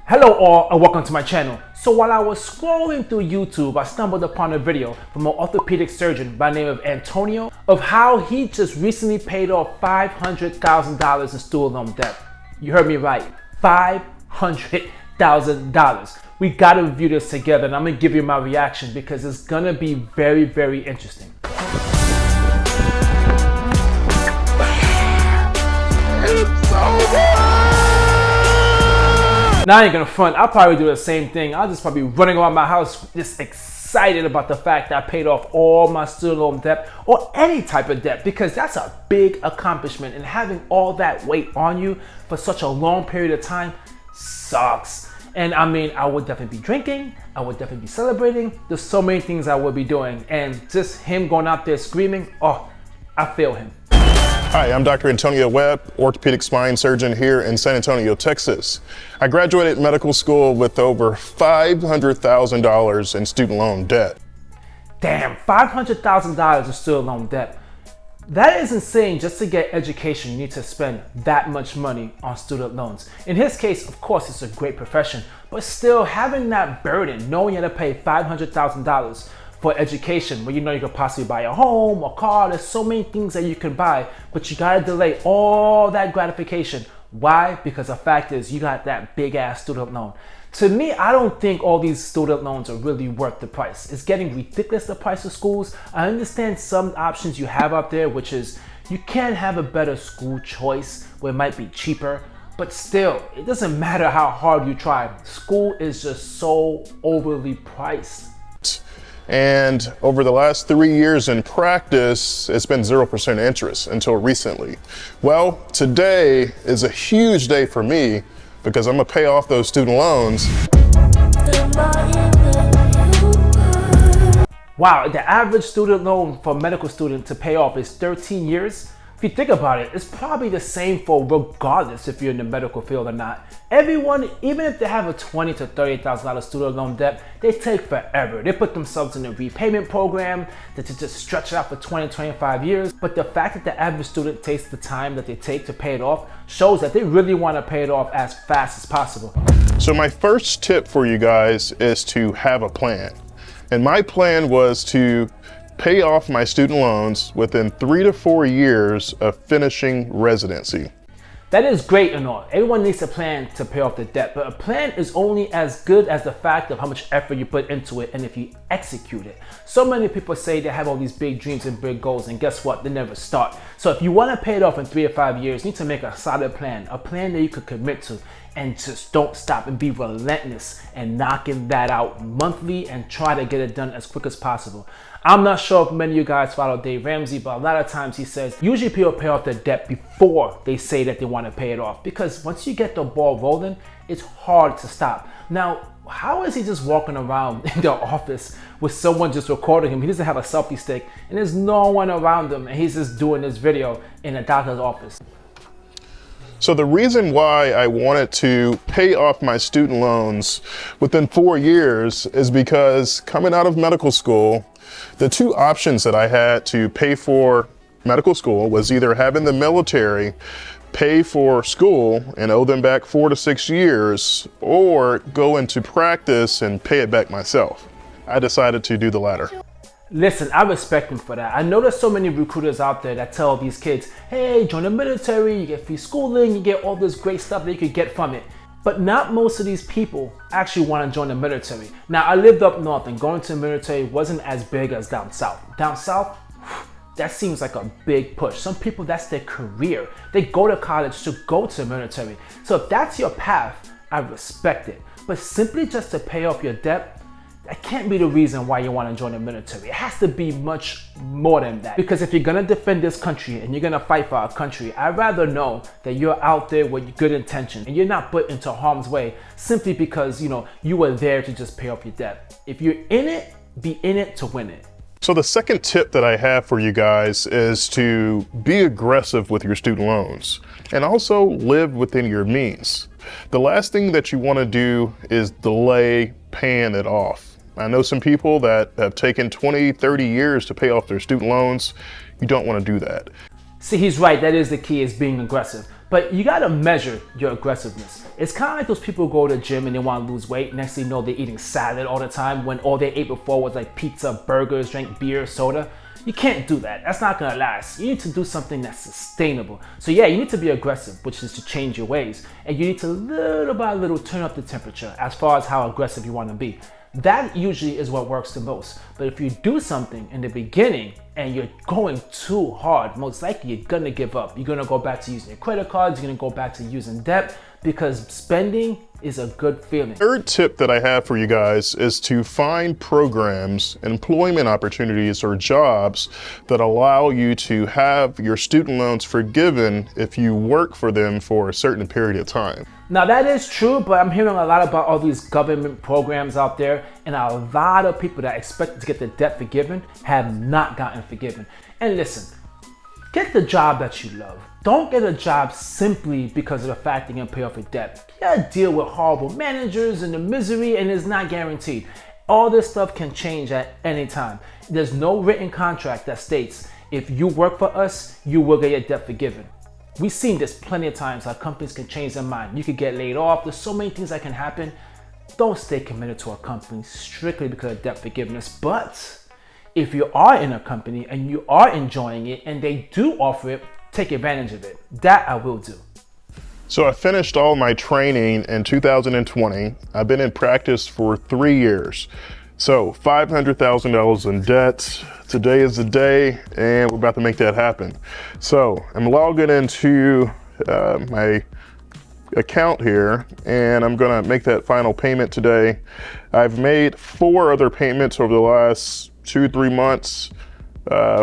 Hello all and welcome to my channel. So while I was scrolling through YouTube, I stumbled upon a video from an orthopedic surgeon by the name of Antonio of how he just recently paid off $500,000 in student loan debt. You heard me right, $500,000. We gotta review this together and I'm gonna give you my reaction because it's gonna be very, very interesting. It's over! Now I ain't gonna front, I'll probably do the same thing. I'll just probably be running around my house just excited about the fact that I paid off all my student loan debt or any type of debt, because that's a big accomplishment, and having all that weight on you for such a long period of time sucks. And I mean, I would definitely be drinking, I would definitely be celebrating. There's so many things I would be doing, and just him going out there screaming, oh, I feel him. Hi, I'm Dr. Antonio Webb, orthopedic spine surgeon here in San Antonio, Texas. I graduated medical school with over $500,000 in student loan debt. Damn, $500,000 in student loan debt. That is insane. Just to get education, you need to spend that much money on student loans. In his case, of course, it's a great profession, but still having that burden, knowing you have to pay $500,000 for education, where you know you could possibly buy a home or car. There's so many things that you can buy, but you gotta delay all that gratification. Why? Because the fact is you got that big ass student loan. To me, I don't think all these student loans are really worth the price. It's getting ridiculous, the price of schools. I understand some options you have out there, which is you can have a better school choice where it might be cheaper, but still, it doesn't matter how hard you try. School is just so overly priced. And over the last 3 years in practice, it's been 0% interest until recently. Well, today is a huge day for me because I'm gonna pay off those student loans. Wow, the average student loan for a medical student to pay off is 13 years. If you think about it, it's probably the same for regardless if you're in the medical field or not. Everyone, even if they have a $20,000 to $30,000 student loan debt, they take forever. They put themselves in a repayment program that to just stretch it out for 20, 25 years. But the fact that the average student takes the time that they take to pay it off shows that they really want to pay it off as fast as possible. So my first tip for you guys is to have a plan. And my plan was to pay off my student loans within 3 to 4 years of finishing residency. That is great and all. Everyone needs a plan to pay off the debt, but a plan is only as good as the fact of how much effort you put into it and if you execute it. So many people say they have all these big dreams and big goals, and guess what? They never start. So if you want to pay it off in 3 to 5 years, you need to make a solid plan, a plan that you could commit to, and just don't stop and be relentless and knocking that out monthly and try to get it done as quick as possible. I'm not sure if many of you guys follow Dave Ramsey, but a lot of times he says usually people pay off their debt before they say that they want to pay it off, because once you get the ball rolling, it's hard to stop. Now, how is he just walking around in the office with someone just recording him? He doesn't have a selfie stick and there's no one around him, and he's just doing this video in a doctor's office. So the reason why I wanted to pay off my student loans within 4 years is because coming out of medical school, the two options that I had to pay for medical school was either having the military pay for school and owe them back 4 to 6 years, or go into practice and pay it back myself. I decided to do the latter. Listen, I respect him for that. I know there's so many recruiters out there that tell these kids, hey, join the military, you get free schooling, you get all this great stuff that you could get from it. But not most of these people actually want to join the military. Now, I lived up north and going to the military wasn't as big as down south. Down south, that seems like a big push. Some people, that's their career. They go to college to go to the military. So if that's your path, I respect it. But simply just to pay off your debt, that can't be the reason why you want to join the military. It has to be much more than that. Because if you're going to defend this country and you're going to fight for our country, I'd rather know that you're out there with good intention and you're not put into harm's way simply because, you know, you were there to just pay off your debt. If you're in it, be in it to win it. So the second tip that I have for you guys is to be aggressive with your student loans and also live within your means. The last thing that you want to do is delay paying it off. I know some people that have taken 20, 30 years to pay off their student loans. You don't want to do that. See, he's right. That is the key, is being aggressive. But you gotta measure your aggressiveness. It's kind of like those people who go to the gym and they want to lose weight. Next thing you know, they're eating salad all the time when all they ate before was like pizza, burgers, drank beer, soda. You can't do that. That's not gonna last. You need to do something that's sustainable. So yeah, you need to be aggressive, which is to change your ways. And you need to little by little turn up the temperature as far as how aggressive you want to be. That usually is what works the most. But if you do something in the beginning and you're going too hard, most likely you're gonna give up. You're gonna go back to using your credit cards, you're gonna go back to using debt, because spending is a good feeling. Third tip that I have for you guys is to find programs, employment opportunities, or jobs that allow you to have your student loans forgiven if you work for them for a certain period of time. Now that is true, but I'm hearing a lot about all these government programs out there, and a lot of people that expect to get the debt forgiven have not gotten forgiven. And listen, get the job that you love. Don't get a job simply because of the fact you're gonna pay off your debt. You gotta deal with horrible managers and the misery, and it's not guaranteed. All this stuff can change at any time. There's no written contract that states if you work for us, you will get your debt forgiven. We've seen this plenty of times how companies can change their mind. You could get laid off. There's so many things that can happen. Don't stay committed to a company strictly because of debt forgiveness. But if you are in a company and you are enjoying it and they do offer it, take advantage of it. That I will do. So I finished all my training in 2020. I've been in practice for 3 years. So $500,000 in debt. Today is the day, and we're about to make that happen. So I'm logging into my account here, and I'm gonna make that final payment today. I've made 4 other payments over the last 2-3 months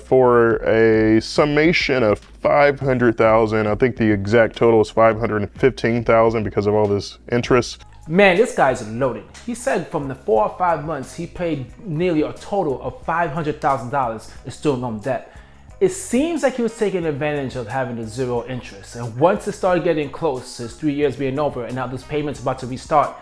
for a summation of $500,000. I think the exact total is $515,000 because of all this interest. Man, this guy's loaded. He said from the 4 or 5 months, he paid nearly a total of $500,000 in student loan debt. It seems like he was taking advantage of having the 0 interest. And once it started getting close, his 3 years being over, and now this payment's about to restart,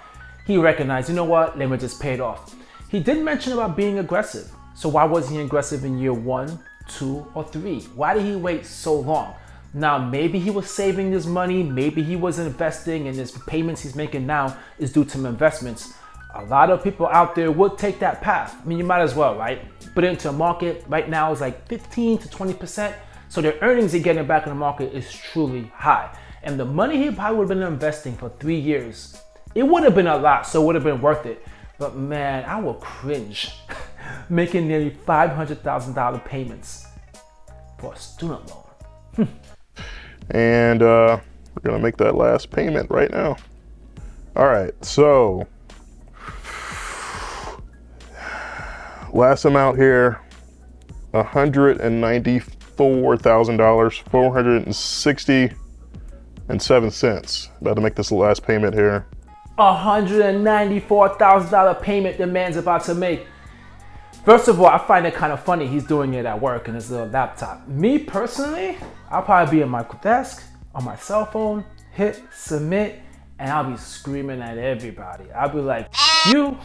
he recognized, you know what, let me just pay it off. He did mention about being aggressive. So why wasn't he aggressive in year 1, 2, or 3? Why did he wait so long? Now, maybe he was saving this money, maybe he was investing, and his payments he's making now is due to investments. A lot of people out there would take that path. I mean, you might as well, right? Put it into a market right now is like 15 to 20%. So their earnings they're getting back in the market is truly high. And the money he probably would have been investing for 3 years, it would have been a lot, so it would have been worth it. But man, I will cringe making nearly $500,000 payments for a student loan. And we're gonna make that last payment right now. All right, so last amount here, $194,000, $460.07. About to make this last payment here. $194,000 payment the man's about to make. First of all, I find it kind of funny he's doing it at work in his little laptop. Me personally, I'll probably be at my desk on my cell phone, hit submit, and I'll be screaming at everybody. I'll be like, you.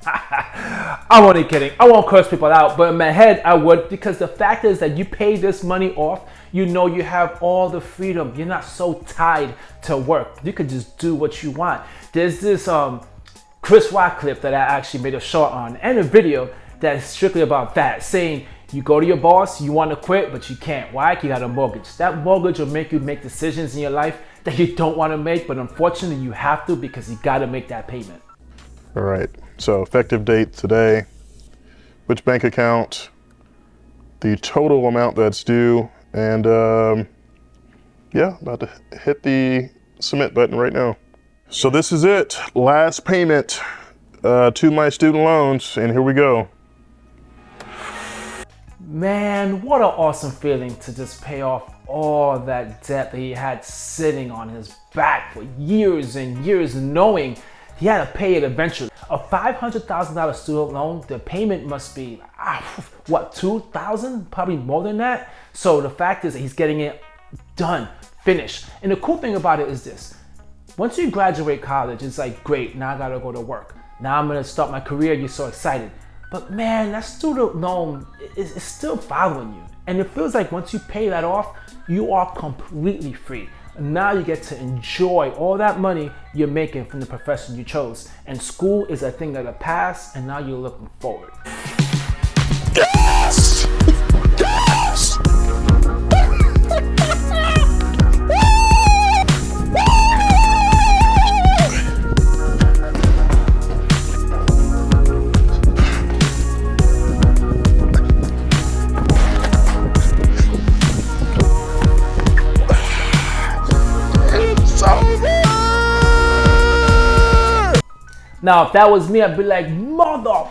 I'm only kidding. I won't curse people out, but in my head I would, because the fact is that you pay this money off, you know you have all the freedom. You're not so tied to work. You could just do what you want. There's this Chris Rock clip that I actually made a short on and a video that's strictly about that, saying you go to your boss, you want to quit, but you can't. Why? You got a mortgage. That mortgage will make you make decisions in your life that you don't want to make, but unfortunately you have to because you got to make that payment. All right, so effective date today, which bank account, the total amount that's due, and yeah, about to hit the submit button right now. So this is it, last payment to my student loans, and here we go. Man, what an awesome feeling to just pay off all that debt that he had sitting on his back for years and years, knowing he had to pay it eventually. A $500,000 student loan, the payment must be, what, $2,000? Probably more than that. So the fact is that he's getting it done, finished. And the cool thing about it is this. Once you graduate college, it's like, great, now I gotta go to work. Now I'm gonna start my career, you're so excited. But man, that student loan is still following you. And it feels like once you pay that off, you are completely free. And now you get to enjoy all that money you're making from the profession you chose. And school is a thing of the past, and now you're looking forward. Yes! Yes! Now, if that was me, I'd be like, mother,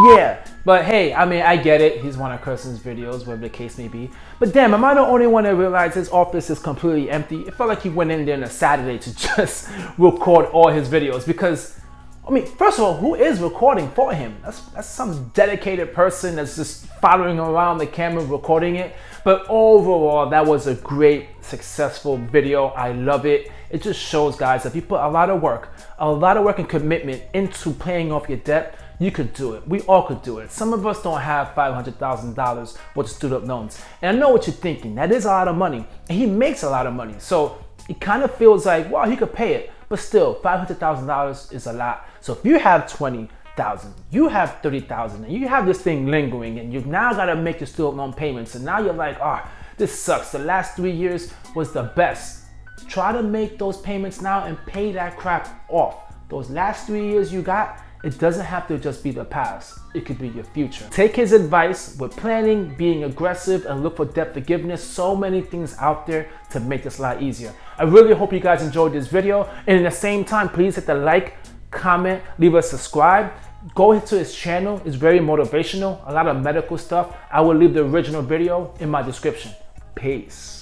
yeah. But hey, I mean, I get it. He's one of Kirsten's videos, whatever the case may be. But damn, am I the only one that realized his office is completely empty? It felt like he went in there on a Saturday to just record all his videos. Because, I mean, first of all, who is recording for him? That's some dedicated person that's just following around the camera, recording it. But overall, that was a great, successful video. I love it. It just shows, guys, that if you put a lot of work and commitment into paying off your debt, you could do it. We all could do it. Some of us don't have $500,000 worth of student loans. And I know what you're thinking. That is a lot of money. And he makes a lot of money. So it kind of feels like, well, he could pay it. But still, $500,000 is a lot. So if you have $20,000, you have $30,000, and you have this thing lingering, and you've now got to make your student loan payments, and now you're like, oh, this sucks. The last 3 years was the best. Try to make those payments now and pay that crap off. Those last 3 years you got, it doesn't have to just be the past. It could be your future. Take his advice with planning, being aggressive, and look for debt forgiveness. So many things out there to make this a lot easier. I really hope you guys enjoyed this video. And in the same time, please hit the like, comment, leave a subscribe. Go to his channel. It's very motivational. A lot of medical stuff. I will leave the original video in my description. Peace.